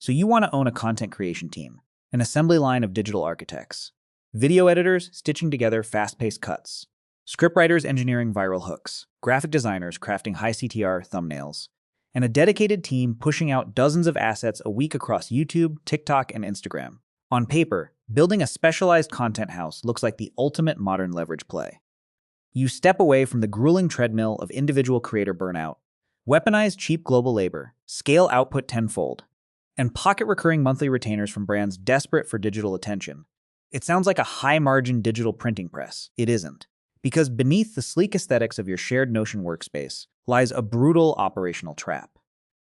So you want to own a content creation team, an assembly line of digital architects, video editors stitching together fast-paced cuts, scriptwriters engineering viral hooks, graphic designers crafting high-CTR thumbnails, and a dedicated team pushing out dozens of assets a week across YouTube, TikTok, and Instagram. On paper, building a specialized content house looks like the ultimate modern leverage play. You step away from the grueling treadmill of individual creator burnout, weaponize cheap global labor, scale output tenfold, and pocket recurring monthly retainers from brands desperate for digital attention. It sounds like a high-margin digital printing press. It isn't. Because beneath the sleek aesthetics of your shared Notion workspace lies a brutal operational trap.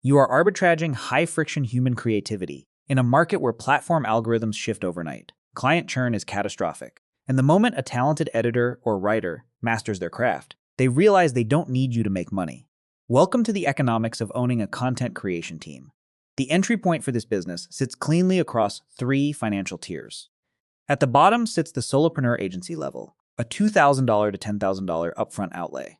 You are arbitraging high-friction human creativity in a market where platform algorithms shift overnight. Client churn is catastrophic. And the moment a talented editor or writer masters their craft, they realize they don't need you to make money. Welcome to the economics of owning a content creation team. The entry point for this business sits cleanly across 3 financial tiers. At the bottom sits the solopreneur agency level, a $2,000 to $10,000 upfront outlay.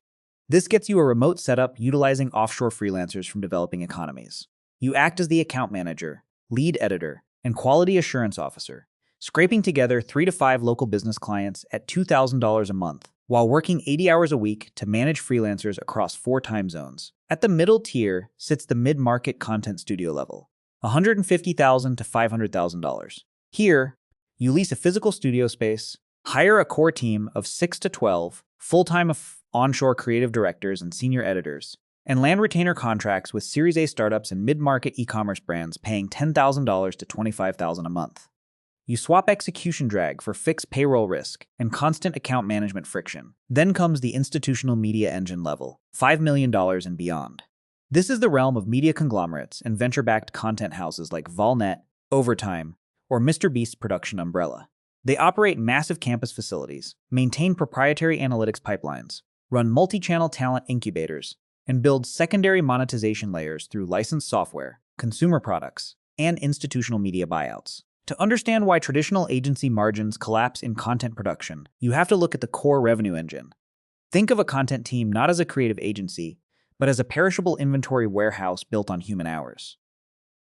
This gets you a remote setup utilizing offshore freelancers from developing economies. You act as the account manager, lead editor, and quality assurance officer, scraping together 3 to 5 local business clients at $2,000 a month, while working 80 hours a week to manage freelancers across 4 time zones. At the middle tier sits the mid-market content studio level, $150,000 to $500,000. Here, you lease a physical studio space, hire a core team of 6 to 12 full-time onshore creative directors and senior editors, and land retainer contracts with Series A startups and mid-market e-commerce brands paying $10,000 to $25,000 a month. You swap execution drag for fixed payroll risk and constant account management friction. Then comes the institutional media engine level, $5 million and beyond. This is the realm of media conglomerates and venture-backed content houses like Volnet, Overtime, or MrBeast's production umbrella. They operate massive campus facilities, maintain proprietary analytics pipelines, run multi-channel talent incubators, and build secondary monetization layers through licensed software, consumer products, and institutional media buyouts. To understand why traditional agency margins collapse in content production, you have to look at the core revenue engine. Think of a content team not as a creative agency, but as a perishable inventory warehouse built on human hours.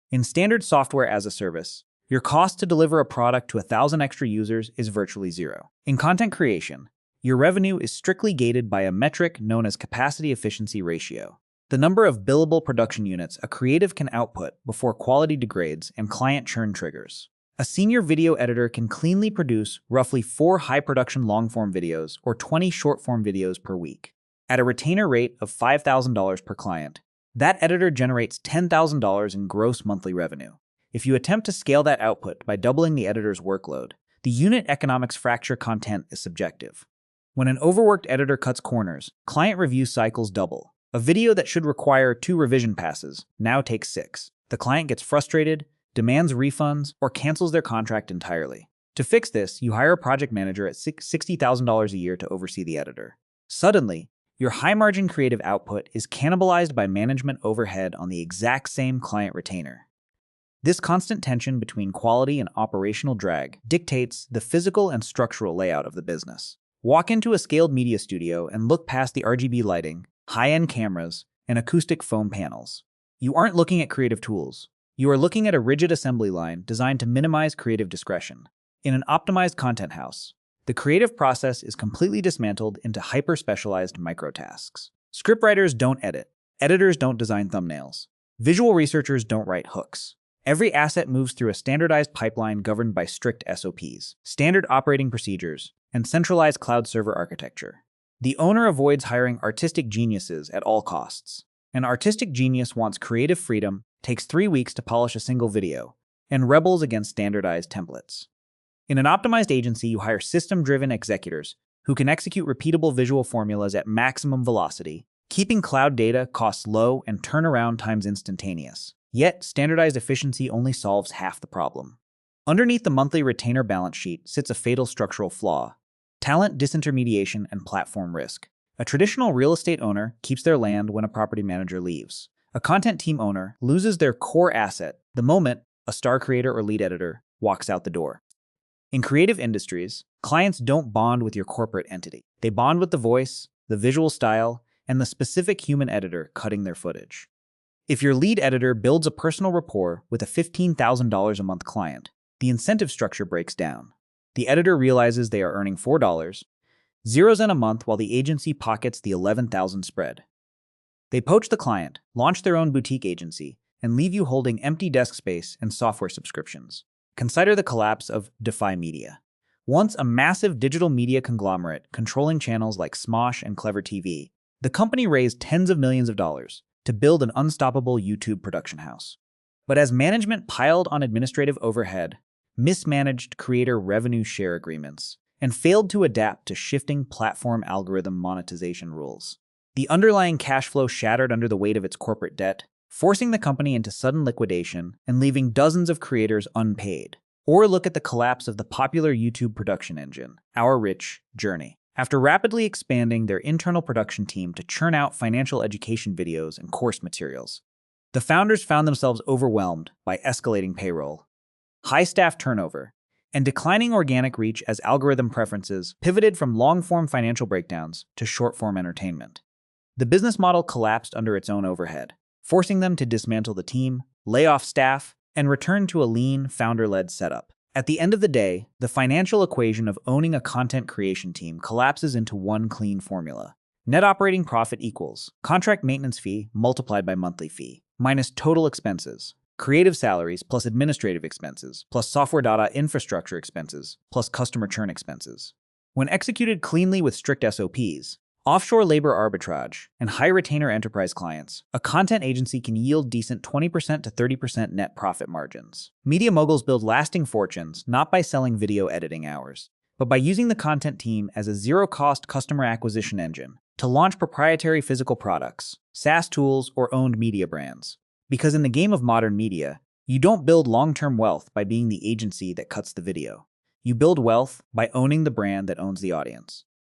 In standard software as a service, your cost to deliver a product to 1,000 extra users is virtually zero. In content creation, your revenue is strictly gated by a metric known as capacity efficiency ratio, the number of billable production units a creative can output before quality degrades and client churn triggers. A senior video editor can cleanly produce roughly 4 high-production long-form videos or 20 short-form videos per week. At a retainer rate of $5,000 per client, that editor generates $10,000 in gross monthly revenue. If you attempt to scale that output by doubling the editor's workload, the unit economics fracture. Content is subjective. When an overworked editor cuts corners, client review cycles double. A video that should require 2 revision passes now takes 6. The client gets frustrated, demands refunds, or cancels their contract entirely. To fix this, you hire a project manager at $60,000 a year to oversee the editor. Suddenly, your high-margin creative output is cannibalized by management overhead on the exact same client retainer. This constant tension between quality and operational drag dictates the physical and structural layout of the business. Walk into a scaled media studio and look past the RGB lighting, high-end cameras, and acoustic foam panels. You aren't looking at creative tools. You are looking at a rigid assembly line designed to minimize creative discretion. In an optimized content house, the creative process is completely dismantled into hyper-specialized microtasks. Scriptwriters don't edit. Editors don't design thumbnails. Visual researchers don't write hooks. Every asset moves through a standardized pipeline governed by strict SOPs, standard operating procedures, and centralized cloud server architecture. The owner avoids hiring artistic geniuses at all costs. An artistic genius wants creative freedom, takes 3 weeks to polish a single video, and rebels against standardized templates. In an optimized agency, you hire system-driven executors who can execute repeatable visual formulas at maximum velocity, keeping cloud data costs low and turnaround times instantaneous. Yet, standardized efficiency only solves half the problem. Underneath the monthly retainer balance sheet sits a fatal structural flaw: talent disintermediation and platform risk. A traditional real estate owner keeps their land when a property manager leaves. A content team owner loses their core asset the moment a star creator or lead editor walks out the door. In creative industries, clients don't bond with your corporate entity. They bond with the voice, the visual style, and the specific human editor cutting their footage. If your lead editor builds a personal rapport with a $15,000 a month client, the incentive structure breaks down. The editor realizes they are earning $4, zeros in a month while the agency pockets the $11,000 spread. They poach the client, launch their own boutique agency, and leave you holding empty desk space and software subscriptions. Consider the collapse of Defy Media. Once a massive digital media conglomerate controlling channels like Smosh and Clever TV, the company raised tens of millions of dollars to build an unstoppable YouTube production house. But as management piled on administrative overhead, mismanaged creator revenue share agreements, and failed to adapt to shifting platform algorithm monetization rules, the underlying cash flow shattered under the weight of its corporate debt, forcing the company into sudden liquidation and leaving dozens of creators unpaid. Or look at the collapse of the popular YouTube production engine, Our Rich Journey. After rapidly expanding their internal production team to churn out financial education videos and course materials, the founders found themselves overwhelmed by escalating payroll, high staff turnover, and declining organic reach as algorithm preferences pivoted from long-form financial breakdowns to short-form entertainment. The business model collapsed under its own overhead, forcing them to dismantle the team, lay off staff, and return to a lean, founder-led setup. At the end of the day, the financial equation of owning a content creation team collapses into one clean formula. Net operating profit equals contract maintenance fee multiplied by monthly fee, minus total expenses, creative salaries plus administrative expenses, plus software data infrastructure expenses, plus customer churn expenses. When executed cleanly with strict SOPs, offshore labor arbitrage, and high retainer enterprise clients, a content agency can yield decent 20% to 30% net profit margins. Media moguls build lasting fortunes not by selling video editing hours, but by using the content team as a zero-cost customer acquisition engine to launch proprietary physical products, SaaS tools, or owned media brands. Because in the game of modern media, you don't build long-term wealth by being the agency that cuts the video. You build wealth by owning the brand that owns the audience.